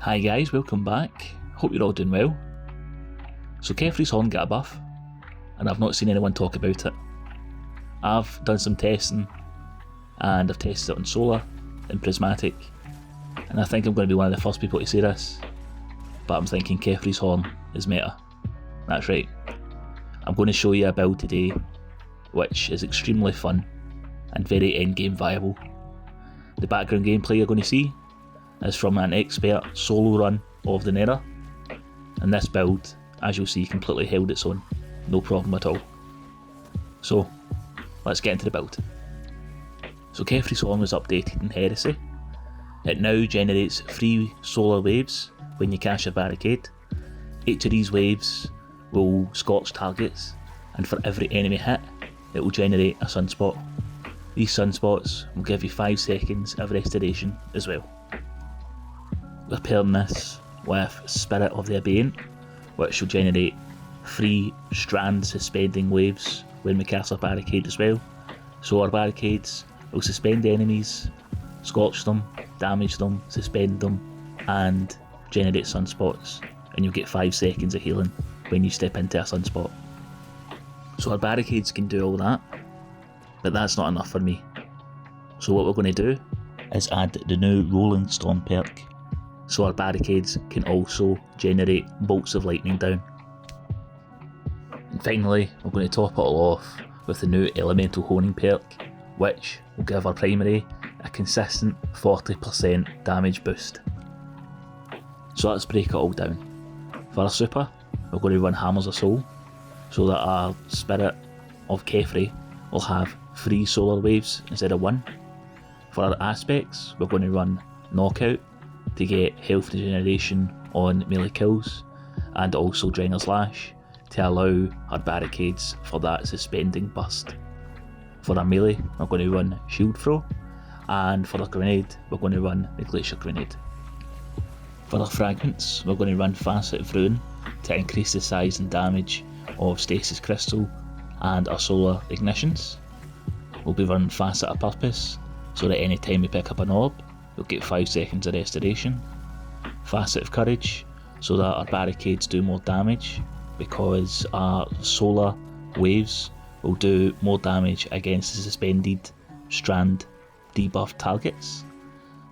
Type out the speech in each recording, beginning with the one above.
Hi guys, welcome back. Hope you're all doing well. So Kephris Horn got a buff, and I've not seen anyone talk about it. I've done some testing, and I've tested it on Solar and Prismatic, and I think I'm going to be one of the first people to say this, but I'm thinking Kephris Horn is meta. That's right. I'm going to show you a build today, which is extremely fun and very endgame viable. The background gameplay you're going to see is from an expert solo run of the Nether, and this build, as you'll see, completely held its own, no problem at all. So let's get into the build. So Kephris Horn was updated in Heresy. It now generates 3 solar waves when you cast a barricade. Each of these waves will scorch targets, and for every enemy hit it will generate a sunspot. These sunspots will give you 5 seconds of restoration as well. We're pairing this with Spirit of the Aberrant, which will generate 3 strand suspending waves when we cast a barricade as well. So our barricades will suspend enemies, scorch them, damage them, suspend them, and generate sunspots, and you'll get 5 seconds of healing when you step into a sunspot. So our barricades can do all that, but that's not enough for me. So what we're going to do is add the new Rolling Storm perk, so our barricades can also generate bolts of lightning down. And finally, we're going to top it all off with the new Elemental Honing perk, which will give our primary a consistent 40% damage boost. So let's break it all down. For our super, we're going to run Hammers of Soul, so that our Spirit of Kephris will have 3 solar waves instead of 1. For our aspects, we're going to run Knockout to get health regeneration on melee kills, and also Drenger's Lash to allow our barricades for that suspending burst. For our melee, we're going to run Shield Throw, and for our grenade, we're going to run the Glacier Grenade. For our fragments, we're going to run Facet of Ruin to increase the size and damage of Stasis Crystal and our solar ignitions. We'll be running Facet of Purpose, so that any time we pick up an orb, we'll get 5 seconds of restoration. Facet of Courage, so that our barricades do more damage, because our solar waves will do more damage against the suspended strand debuffed targets.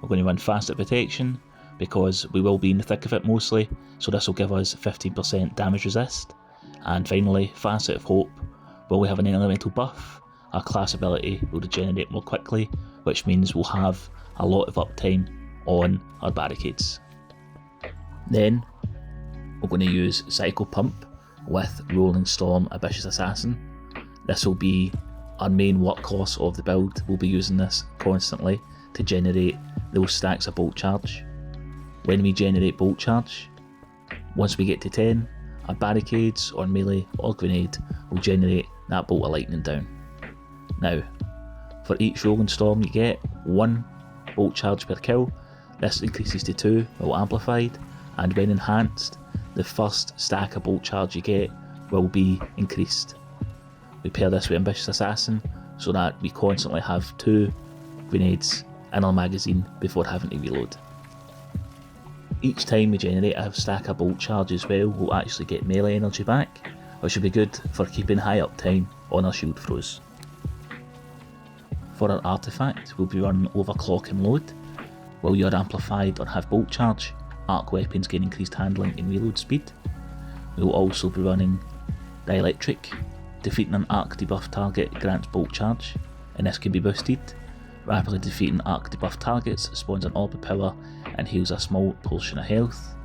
We're going to run Facet Protection, because we will be in the thick of it mostly, so this will give us 15% damage resist. And finally, Facet of Hope, while we have an elemental buff, our class ability will regenerate more quickly, which means we'll have a lot of uptime on our barricades. Then we're going to use Psycho Pump with Rolling Storm Ambitious Assassin. This will be our main workhorse of the build. We'll be using this constantly to generate those stacks of Bolt Charge. When we generate Bolt Charge, once we get to 10, our barricades or melee or grenade will generate that bolt of lightning down. Now, for each Rolling Storm you get 1 Bolt Charge per kill. This increases to 2 while amplified, and when enhanced, the first stack of Bolt Charge you get will be increased. We pair this with Ambitious Assassin so that we constantly have 2 grenades in our magazine before having to reload. Each time we generate a stack of Bolt Charge as well, we'll actually get melee energy back, which will be good for keeping high uptime on our shield throws. For our artifact, we'll be running Overclock and Load. While you're amplified or have Bolt Charge, arc weapons gain increased handling and reload speed. We'll also be running Dielectric. Defeating an arc debuff target grants Bolt Charge, and this can be boosted. Rapidly defeating arc debuff targets spawns an orb of power and heals a small portion of health.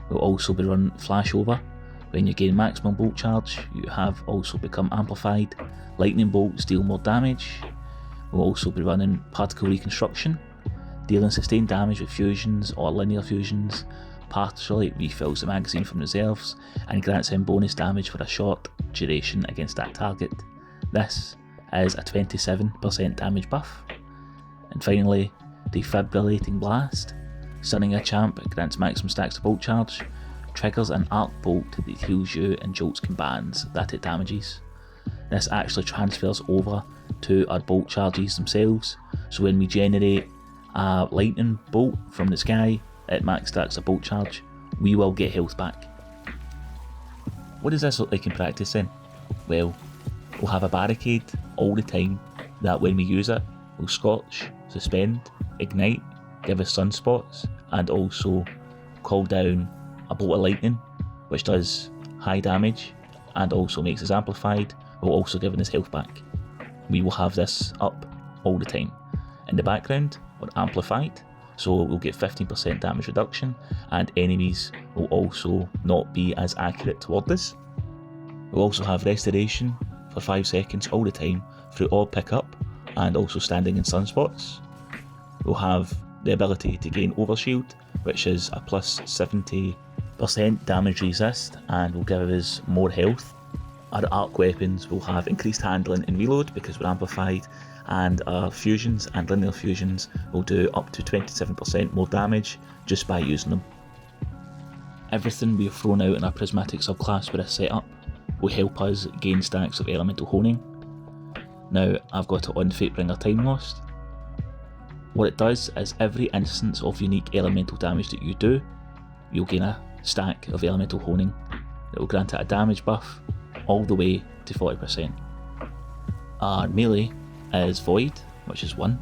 We'll also be running Flashover. When you gain maximum Bolt Charge, you have also become amplified. Lightning bolts deal more damage. We'll also be running Particle Reconstruction. Dealing sustained damage with fusions or linear fusions partially refills the magazine from reserves and grants him bonus damage for a short duration against that target. This is a 27% damage buff. And finally, Defibrillating Blast. Stunning a champ grants maximum stacks of Bolt Charge, triggers an arc bolt that heals you and jolts combatants that it damages. This actually transfers over to our Bolt Charges themselves, so when we generate a lightning bolt from the sky, it max stacks a bolt charge, we will get health back. What does this look like in practice then? Well, we'll have a barricade all the time that when we use it, will scorch, suspend, ignite, give us sunspots, and also call down a bolt of lightning, which does high damage and also makes us amplified, while also giving us health back. We will have this up all the time. In the background, we're amplified, so we'll get 15% damage reduction, and enemies will also not be as accurate toward us. We'll also have restoration for 5 seconds all the time through all pickup and also standing in sunspots. We'll have the ability to gain overshield, which is a plus 70% damage resist and will give us more health. Our arc weapons will have increased handling and reload because we're amplified, and our fusions and linear fusions will do up to 27% more damage just by using them. Everything we have thrown out in our Prismatic subclass with this setup will help us gain stacks of elemental honing. Now I've got it on Fatebringer Time Lost. What it does is every instance of unique elemental damage that you do, you'll gain a stack of elemental honing. It will grant it a damage buff all the way to 40%. Our melee is Void, which is 1.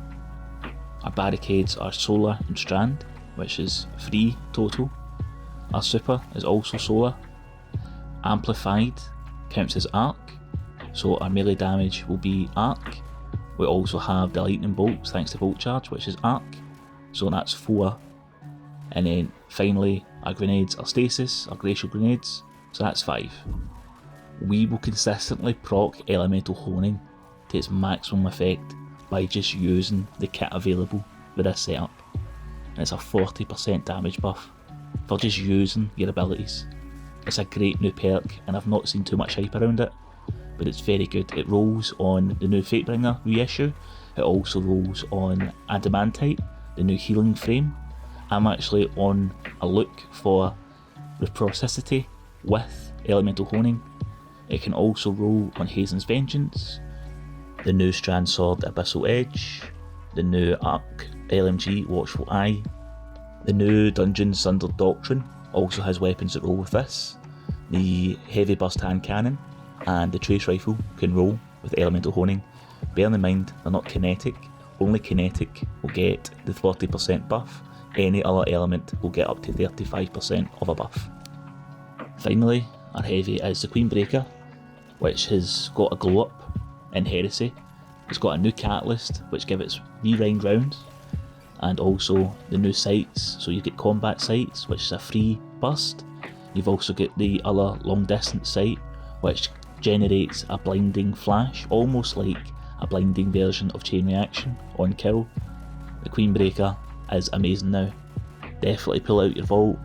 Our barricades are Solar and Strand, which is 3 total. Our super is also Solar. Amplified counts as Arc, so our melee damage will be Arc. We also have the lightning bolts thanks to Bolt Charge, which is Arc, so that's 4. And then finally our grenades are Stasis, our glacial grenades, so that's 5. We will consistently proc elemental honing to its maximum effect by just using the kit available with this setup. And it's a 40% damage buff for just using your abilities. It's a great new perk and I've not seen too much hype around it, but it's very good. It rolls on the new Fatebringer reissue. It also rolls on Adamantite, the new healing frame. I'm actually on a look for Reciprocity with elemental honing. It can also roll on Hazen's Vengeance, the new Strand Sword Abyssal Edge, the new Arc LMG Watchful Eye, the new Dungeon Sundered Doctrine also has weapons that roll with this. The Heavy Burst Hand Cannon and the Trace Rifle can roll with elemental honing. Bear in mind they're not kinetic, only kinetic will get the 40% buff, any other element will get up to 35% of a buff. Finally, our heavy is the Queenbreaker, which has got a glow up in Heresy. It's got a new catalyst which gives it re-round rounds, and also the new sights, so you get combat sights which is a free burst. You've also got the other long distance sight which generates a blinding flash, almost like a blinding version of Chain Reaction on kill. The Queenbreaker is amazing now. Definitely pull out your vault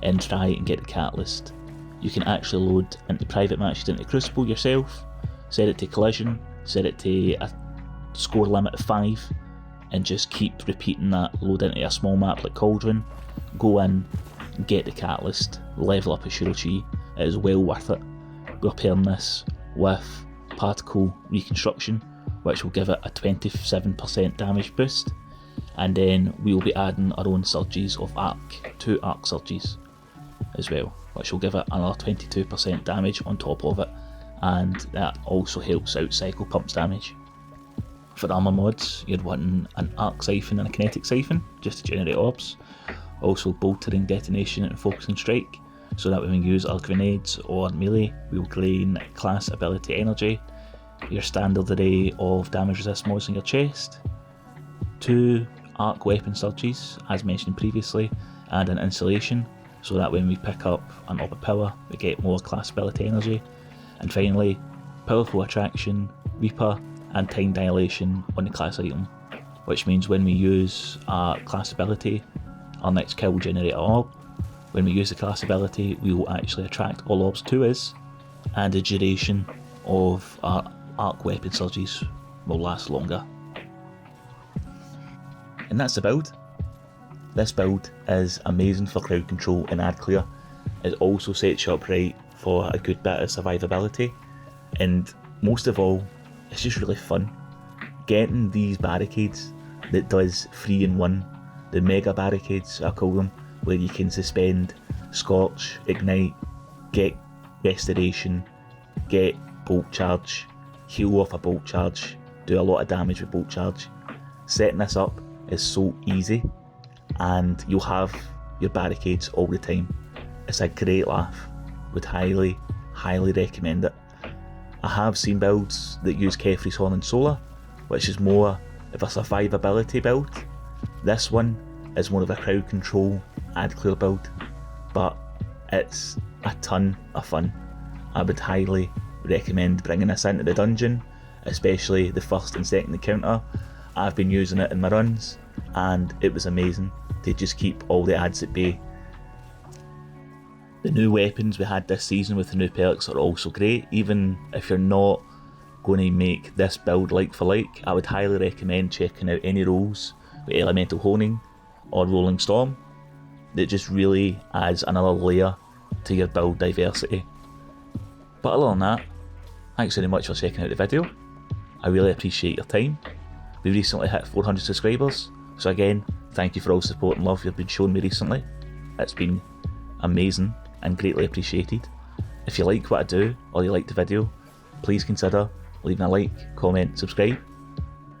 and try and get the catalyst. You can actually load into private matches into Crucible yourself, set it to collision, set it to a score limit of 5, and just keep repeating that. Load into a small map like Cauldron, go in, get the catalyst, level up a Shurochi. It is well worth it. We're pairing this with Particle Reconstruction, which will give it a 27% damage boost, and then we will be adding our own surges of Arc, 2 Arc surges as well, which will give it another 22% damage on top of it, and that also helps out Cycle Pump's damage. For armour mods, you're wanting an Arc Siphon and a Kinetic Siphon, just to generate orbs. Also Boltering, Detonation and Focusing Strike, so that when we use our grenades or melee, we will gain class ability energy. Your standard array of damage resist mods in your chest. 2 Arc Weapon Surges, as mentioned previously, and an Insulation, so that when we pick up an Orb of Power, we get more class ability energy. And finally, Powerful Attraction, Reaper, and Time Dilation on the class item, which means when we use our class ability, our next kill will generate an orb. When we use the class ability, we will actually attract all orbs to us, and the duration of our Arc Weapon Surges will last longer. And that's the build. This build is amazing for crowd control and ad clear. It also sets you up right for a good bit of survivability, and most of all, it's just really fun. Getting these barricades that does 3 in 1, the mega barricades I call them, where you can suspend, scorch, ignite, get restoration, get bolt charge, heal off a bolt charge, do a lot of damage with bolt charge. Setting this up is so easy, and you'll have your barricades all the time. It's a great laugh. Would highly recommend it. I have seen builds that use Kephris Horn and Solar, which is more of a survivability build. This one is more of a crowd control, ad clear build, but it's a ton of fun. I would highly recommend bringing this into the dungeon, especially the first and second encounter. I've been using it in my runs, and it was amazing to just keep all the ads at bay. The new weapons we had this season with the new perks are also great. Even if you're not going to make this build like for like, I would highly recommend checking out any rolls with Elemental Honing or Rolling Storm. That just really adds another layer to your build diversity. But other than that, thanks very much for checking out the video. I really appreciate your time. We recently hit 400 subscribers, so again, thank you for all the support and love you've been showing me recently. It's been amazing and greatly appreciated. If you like what I do or you like the video, please consider leaving a like, comment, subscribe.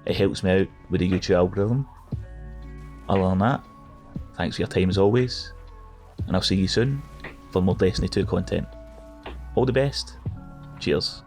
It helps me out with the YouTube algorithm. Other than that, thanks for your time as always, and I'll see you soon for more Destiny 2 content. All the best. Cheers.